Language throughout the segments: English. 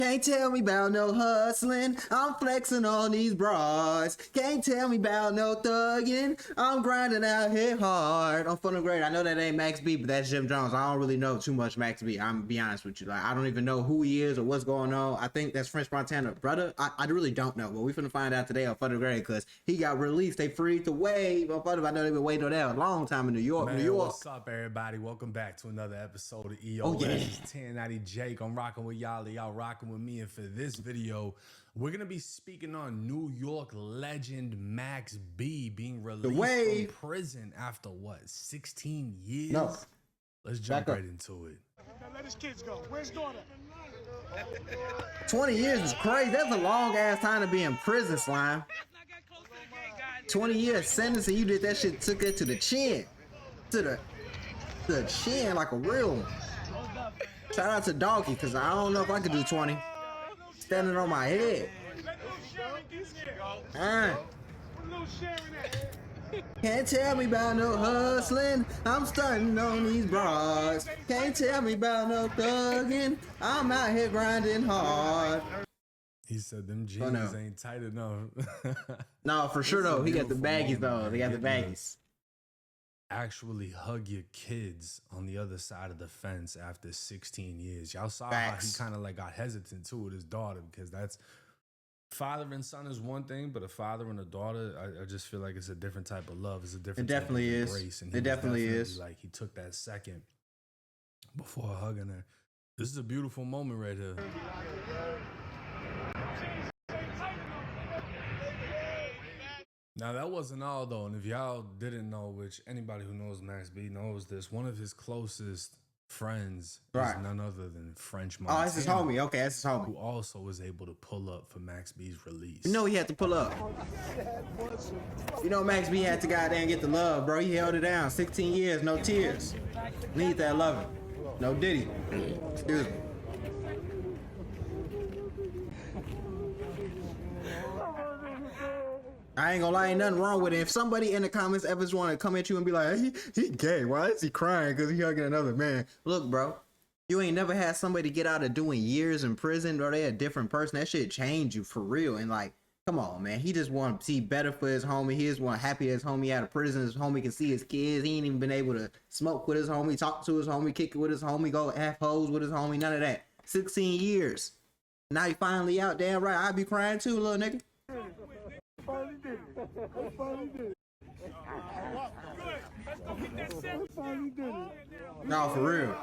Can't tell me about no hustling, I'm flexing on these broads. Can't tell me about no thugging, I'm grinding out here hard. I'm feeling great. I know that ain't Max B, but that's Jim Jones. I don't really know too much Max B. I'm gonna be honest with you. Like, I don't even know who he is or what's going on. I think that's French Montana brother. I really don't know, but we finna find out today on Feeling Great because he got released. They freed the wave. I know they've been waiting on that a long time in New York. Man, New York. What's up, everybody? Welcome back to another episode of EO. Oh, yeah. This is 1090 Jake. I'm rocking with y'all. Y'all rocking with me. And for this video, we're going to be speaking on New York legend Max B being released from prison after what, 16 years? No. Let's jump right into it. Now let his kids go. Where's daughter? 20 years is crazy. That's a long ass time to be in prison, Slime. 20 years sentence and you did that shit, took it to the chin. To the chin like a real one. Shout out to Doggy, cause I don't know if I could do 20. Standing on my head. Can't tell me about no hustling, I'm stunting on these broads. Can't tell me about no thugging, I'm out here grinding hard. He said them jeans ain't tight enough. No, for sure though. He got the baggies though. They got the baggies. Actually hug your kids on the other side of the fence after 16 years. Y'all saw how he kind of like got hesitant too with his daughter, because that's father and son is one thing, but a father and a daughter, I just feel like it's a different type of love. It's a different type of embrace. And it definitely is. Like he took that second before hugging her. This is a beautiful moment right here. Now, that wasn't all, though, and if y'all didn't know, which anybody who knows Max B knows this, one of his closest friends is none other than French Montana. Oh, that's his homie. Okay, that's his homie. Who also was able to pull up for Max B's release. You know he had to pull up. You know Max B had to goddamn get the love, bro. He held it down. 16 years, no tears. Need that loving. No Diddy. Excuse me. I ain't gonna lie, ain't nothing wrong with it. If somebody in the comments ever want to come at you and be like, hey, he gay, why is he crying because he hugging another man? Look, bro, you ain't never had somebody get out of doing years in prison or they a different person. That shit changed you for real. And like, come on, man. He just want to see better for his homie. He just want happy his homie out of prison. His homie can see his kids. He ain't even been able to smoke with his homie, talk to his homie, kick it with his homie, go half hoes with his homie. None of that. 16 years. Now he finally out. Damn right. I be crying too, little nigga. Finally did it. I finally did it. Finally did it. No, for real.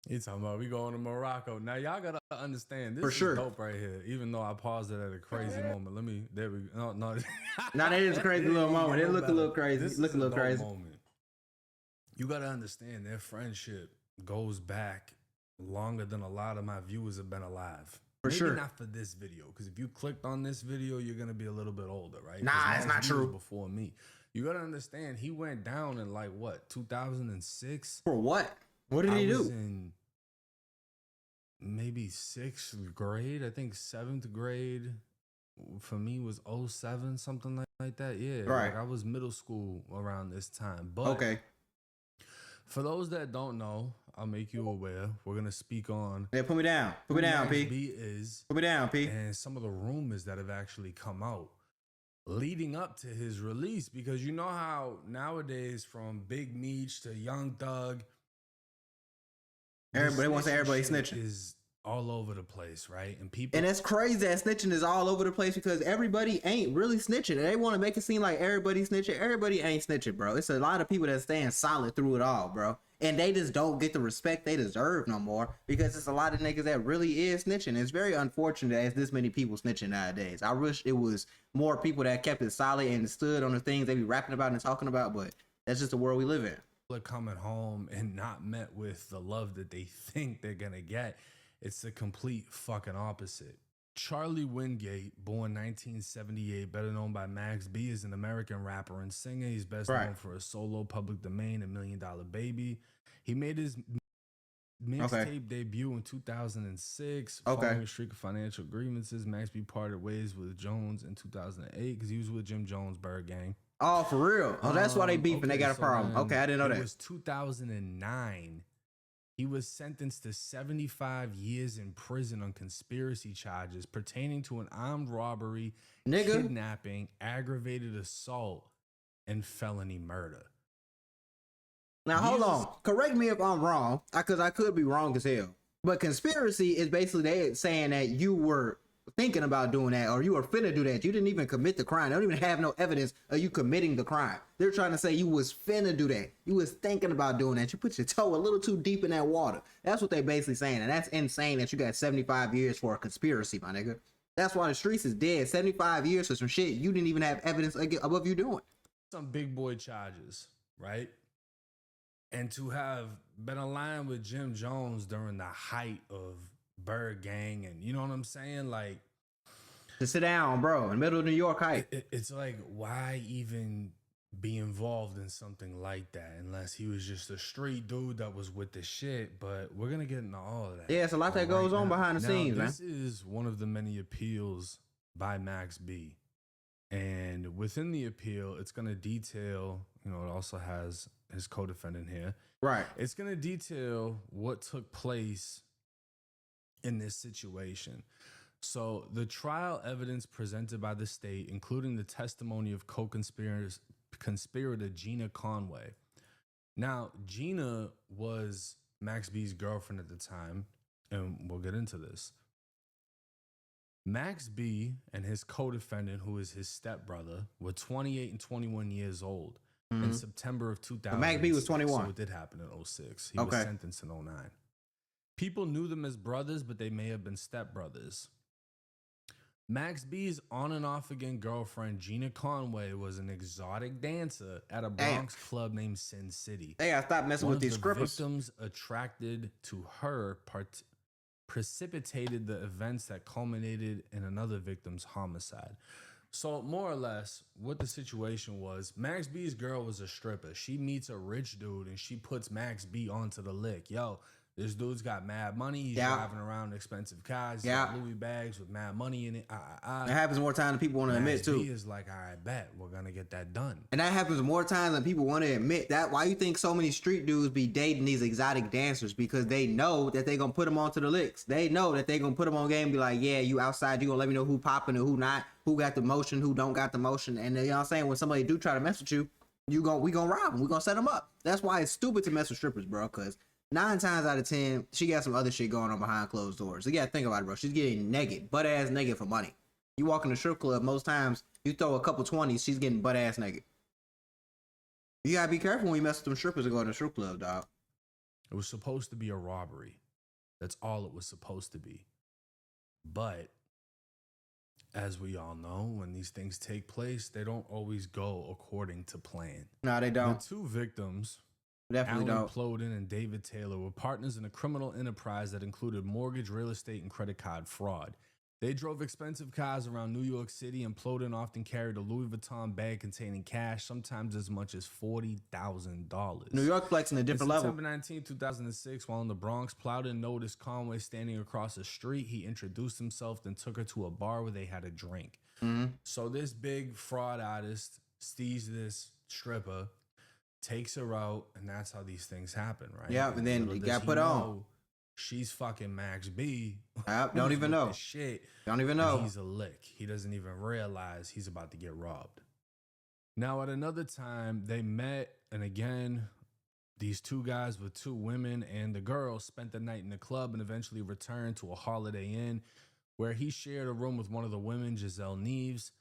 He's talking about we going to Morocco. Now y'all gotta understand this for sure. Is dope right here. Even though I paused it at a crazy moment. There we go. No. Now that is a crazy little moment. It look a little crazy. This look a little crazy. Moment. You gotta understand their friendship goes back longer than a lot of my viewers have been alive. For Maybe sure. Not for this video, because if you clicked on this video, you're gonna be a little bit older, right? Nah, it's not true. Before me, you gotta understand he went down in like what, 2006? For what? What did he do? In maybe 6th grade. I think 7th grade for me was 07, something like that. Yeah, right. Like I was middle school around this time. But okay. For those that don't know, I'll make you aware. We're gonna speak on. Yeah, put me down. Put me down, P. Put me down, P. And some of the rumors that have actually come out leading up to his release, because you know how nowadays, from Big Meech to Young Thug, everybody wants everybody snitching. Is all over the place, right? And people, and it's crazy that snitching is all over the place because everybody ain't really snitching. They want to make it seem like everybody's snitching. Everybody ain't snitching, bro. It's a lot of people that stand solid through it all, bro. And they just don't get the respect they deserve no more because it's a lot of niggas that really is snitching. It's very unfortunate that there's this many people snitching nowadays. I wish it was more people that kept it solid and stood on the things they be rapping about and talking about, but that's just the world we live in. People are coming home and not met with the love that they think they're gonna get. It's the complete fucking opposite. Charlie Wingate, born 1978, better known by Max B, is an American rapper and singer. He's best known for his solo Public Domain and $1 Million Baby. He made his mixtape debut in 2006. Following a streak of financial grievances, Max B parted ways with Jones in 2008 because he was with Jim Jones' Bird Gang. Oh, for real? Oh, that's why they beefing. They got a problem. I didn't know that. It was 2009 He was sentenced to 75 years in prison on conspiracy charges pertaining to an armed robbery, Nigga. kidnapping, aggravated assault, and felony murder. Now hold on. Correct me if I'm wrong, because I could be wrong as hell. But conspiracy is basically they saying that you were thinking about doing that or you were finna do that. You didn't even commit the crime. They don't even have no evidence of you committing the crime. They're trying to say you was finna do that. You was thinking about doing that. You put your toe a little too deep in that water. That's what they basically saying. And that's insane that you got 75 years for a conspiracy, my nigga. That's why the streets is dead. 75 years for some shit you didn't even have evidence of you doing. Some big boy charges, right? And to have been aligned with Jim Jones during the height of Bird Gang, and you know what I'm saying? Like, to sit down, bro, in the middle of New York Heights. It's like, why even be involved in something like that unless he was just a street dude that was with the shit? But we're going to get into all of that. Yeah, it's a lot that goes on behind the scenes, man. This is one of the many appeals by Max B. And within the appeal, it's going to detail, you know, it also has his co-defendant here. Right. It's going to detail what took place in this situation. So the trial evidence presented by the state, including the testimony of co-conspirator Gina Conway. Now, Gina was Max B's girlfriend at the time, and we'll get into this. Max B and his co-defendant, who is his stepbrother, were 28 and 21 years old in September of 2000. Max B was 21. So it did happen in 06. He was sentenced in 09. People knew them as brothers, but they may have been stepbrothers. Max B's on and off again girlfriend, Gina Conway, was an exotic dancer at a Bronx club named Sin City. Hey, I stopped messing with these strippers. Victims attracted to her precipitated the events that culminated in another victim's homicide. So more or less what the situation was, Max B's girl was a stripper. She meets a rich dude and she puts Max B onto the lick. Yo, this dude's got mad money. He's driving around expensive cars. He's got Louis bags with mad money in it. It happens more times than people want to admit too. Max B is like, all right, bet we're gonna get that done. And that happens more times than people want to admit. That why you think so many street dudes be dating these exotic dancers, because they know that they gonna put them onto the licks. They know that they gonna put them on game and be like, yeah, you outside, you gonna let me know who popping and who not, who got the motion, who don't got the motion. And you know what I'm saying? When somebody do try to mess with you, we gonna rob them. We gonna set them up. That's why it's stupid to mess with strippers, bro, because 9 times out of 10, she got some other shit going on behind closed doors. You gotta think about it, bro. She's getting naked, butt ass naked for money. You walk in the strip club, most times you throw a couple 20s, she's getting butt ass naked. You gotta be careful when you mess with them strippers and go in the strip club, dog. It was supposed to be a robbery. That's all it was supposed to be. But as we all know, when these things take place, they don't always go according to plan. No, they don't. The 2 victims, Definitely Alan don't. Plowden and David Taylor, were partners in a criminal enterprise that included mortgage, real estate, and credit card fraud. They drove expensive cars around New York City, and Plowden often carried a Louis Vuitton bag containing cash, sometimes as much as $40,000. New York flexing a different level. September 19, 2006, while in the Bronx, Plowden noticed Conway standing across the street. He introduced himself and took her to a bar where they had a drink. So this big fraud artist sees this stripper, takes her out, and that's how these things happen, right? Yeah, and then you got put on. She's fucking Max B. Don't even know. Shit. Don't even know. He's a lick. He doesn't even realize he's about to get robbed. Now, at another time, they met, and again, these 2 guys with 2 women and the girl spent the night in the club and eventually returned to a Holiday Inn where he shared a room with one of the women, Giselle Neves.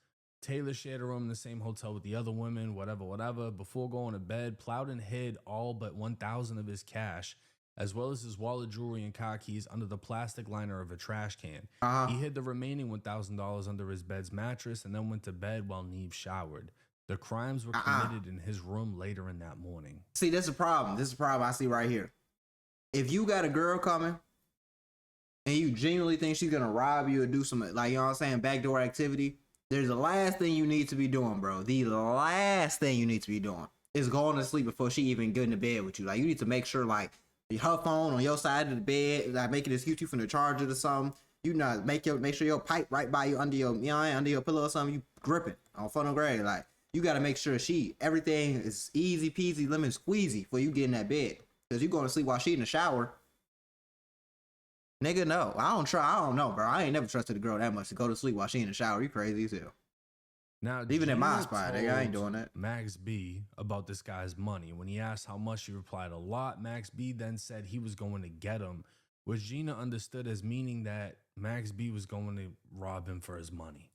Taylor shared a room in the same hotel with the other women, whatever. Before going to bed, Plowden hid all but $1,000 of his cash, as well as his wallet, jewelry, and car keys under the plastic liner of a trash can. He hid the remaining $1,000 under his bed's mattress and then went to bed while Neves showered. The crimes were committed in his room later in that morning. See, this is a problem. This is a problem I see right here. If you got a girl coming and you genuinely think she's gonna rob you or do some, like, you know what I'm saying, backdoor activity, there's the last thing you need to be doing, bro. The last thing you need to be doing is going to sleep before she even get into bed with you. Like, you need to make sure, like, her phone on your side of the bed, like, make it excuse you from the charger or something. You not make sure your pipe right by you under your, you know, under your pillow or something. You grip it on front of grade. Like, you got to make sure everything is easy peasy lemon squeezy before you get in that bed. Because you going to sleep while she in the shower. Nigga, no. I don't know, bro. I ain't never trusted a girl that much to go to sleep while she in the shower. You crazy as hell. Now, Even in my Gina spot, nigga, I ain't told doing that. Max B about this guy's money. When he asked how much, he replied a lot. Max B then said he was going to get him, which Gina understood as meaning that Max B was going to rob him for his money.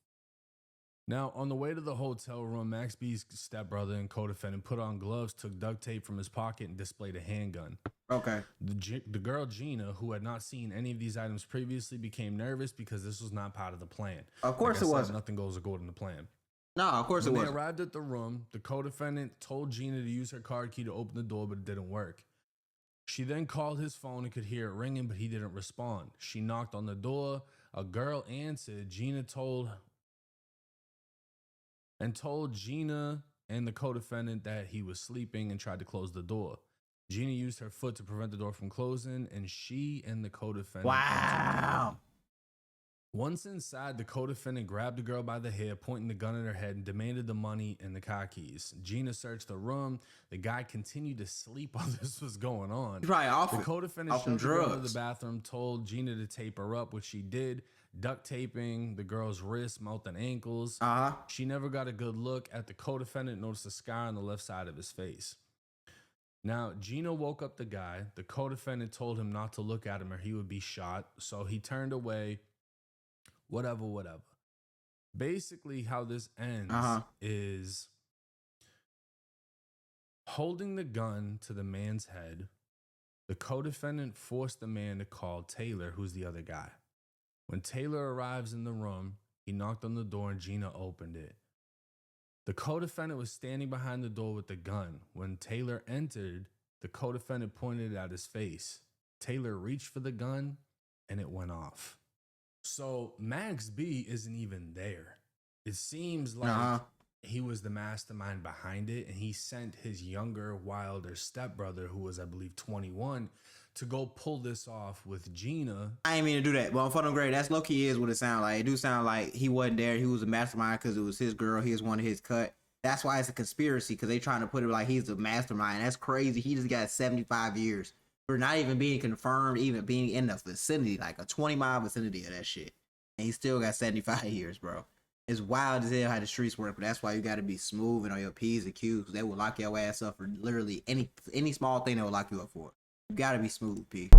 Now, on the way to the hotel room, Max B's stepbrother and co-defendant put on gloves, took duct tape from his pocket, and displayed a handgun. Okay. The girl Gina, who had not seen any of these items previously, became nervous because this was not part of the plan. Of course Like I it said, wasn't. Nothing goes according to plan. No, of course it When they wasn't. arrived at the room, the co-defendant told Gina to use her car key to open the door, but it didn't work. She then called his phone and could hear it ringing, but he didn't respond. She knocked on the door. A girl answered. Gina told Gina and the co-defendant that he was sleeping and tried to close the door. Gina used her foot to prevent the door from closing, and she and the co-defendant Wow. Once inside, the co-defendant grabbed the girl by the hair, pointing the gun at her head, and demanded the money and the car keys. Gina searched the room. The guy continued to sleep while this was going on. He's probably off The it. co-defendant Off them shoved the girl to drugs. the bathroom, told Gina to tape her up, which she did, duct taping the girl's wrists, mouth, and ankles. She never got a good look at the co-defendant, noticed a scar on the left side of his face. Now, Gina woke up the guy. The co-defendant told him not to look at him or he would be shot, so he turned away. Whatever. Basically, how this ends is holding the gun to the man's head. The co-defendant forced the man to call Taylor, who's the other guy. When Taylor arrives in the room, he knocked on the door and Gina opened it. The co-defendant was standing behind the door with the gun. When Taylor entered, the co-defendant pointed at his face. Taylor reached for the gun and it went off. So Max B isn't even there. It seems like he was the mastermind behind it, and he sent his younger, wilder stepbrother, who was, I believe, 21, to go pull this off with Gina. I ain't mean to do that, but for them grade, that's low key is what it sounds like. It do sound like he wasn't there. He was a mastermind because it was his girl. He was one of his cut. That's why it's a conspiracy, because they trying to put it like he's the mastermind. That's crazy. He just got 75 years for not even being confirmed, even being in the vicinity, like a 20-mile vicinity of that shit. And he still got 75 years, bro. It's wild as hell how the streets work, but that's why you got to be smooth and on your P's and Q's, because they will lock your ass up for literally any small thing they will lock you up for. You got to be smooth, P.